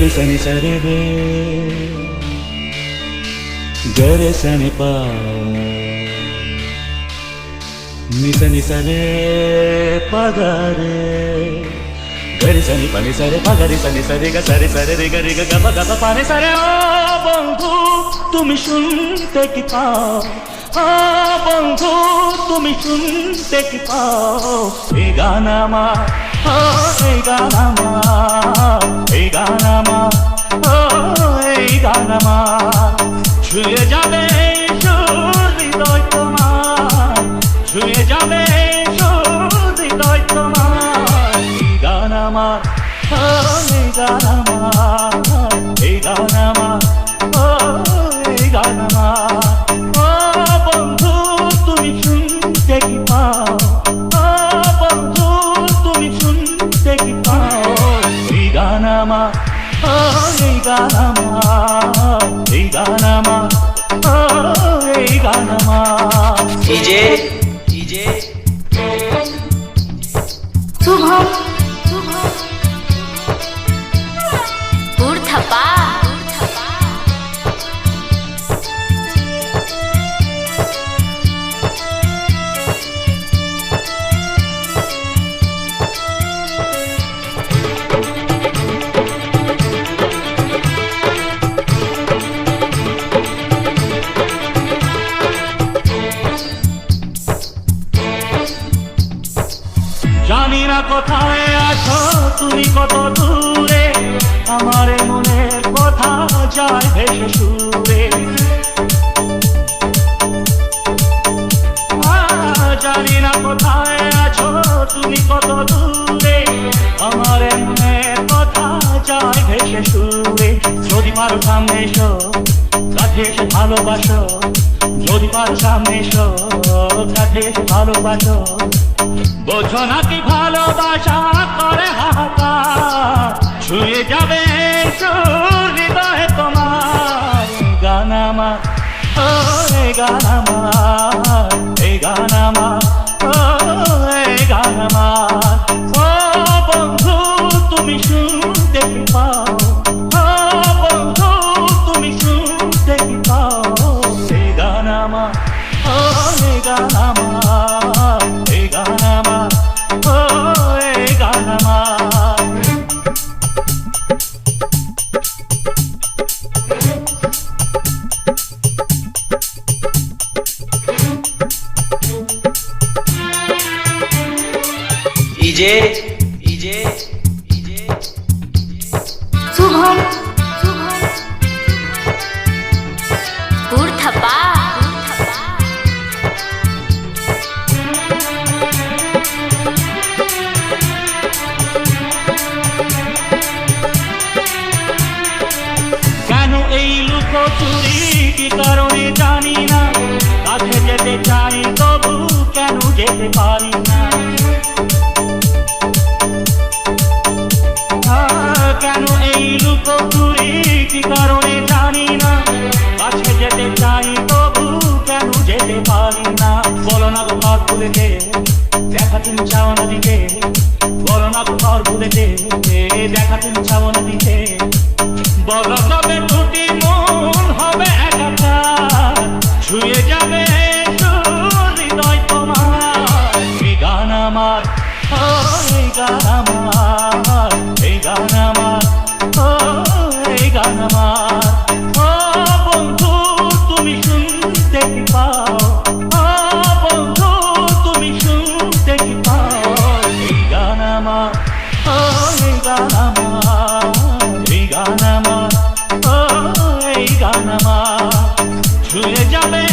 गरे सनि सरे रे गरे सनि पा निस निस रे पगरे गरे सनि पनि सरे पगरे सनि सरे ग सरे सरे रे गरे ग ग ग पाने सरे ओ बंधु তুমি শুনতে কি পাও ও বন্ধু তুমি শুনতে কি পাও এই গান আমার ও এই গান আমার এই গান আমার ও এই গান আমার ছুঁয়ে যাবে হৃদয় তোমার ছুঁয়ে যাবে হৃদয় তোমার এই গান আমার ও এই গান আমার এই গান আমার ও এই গান আমার ও বন্ধু তুমি শুনতে কি পাও ও বন্ধু তুমি শুনতে কি পাও এই গান আমার ও এই গান আমার এই গান আমার ও এই গান আমার ডিজে ডিজে শুভম ঊর্ধ্বপা জানি না কোথায় আছো তুমি কত দূরে আমার মনের কথা যায় ভেসে সুরে জানি না কোথায় আছো তুমি কত দূরে আমার মনের কথা যায় ভেসে সুরে যদি পারো সামনে এসো কাছে এসে ভালোবাসো যদি পারো সামনে এসো কাছে এসে ভালোবাসো বোঝো নাকি ভালোবাসা করে হাহাকার ছুঁয়ে যাবে হৃদয়ে তোমার গান আমার ও এই গান আমার এই গান আমার ও এই গান আমার ও বন্ধু তুমি শুনতে কি পাও ও বন্ধু তুমি শুনতে কি পাও এই গান আমার ও এই গান আমার এই গান আমার ও এই গান আমার ডিজে ডিজে ডিজে শুভম ঊর্ধ্বপা কেন এই লুকোচুরি কি কারণে জানি না কাছে যেতে চাই তবু কেন যেতে পারি না কেন এই লুকোচুরি কি কারণে জানি না কাছে যেতে চাই তবু কেন যেতে পারি না বলো না গো ঘর ভুলেতে দেখা তুমি চাও না দিতে বলো না গো ঘর ভুলেতে দেখা তুমি চাও না দিতে বলো তবে দুটি মন হবে একাকার ছুঁয়ে যাবে হৃদয় তোমার এই গান আমার ও এই গান আমার এই গান আমার ও এই গান আমার ও বন্ধু তুমি শুনতে কি পাও ও বন্ধু তুমি শুনতে কি পাও এই গান আমার ও এই গান আমার এই গান আমার ও এই গান আমার ছুঁয়ে যাবে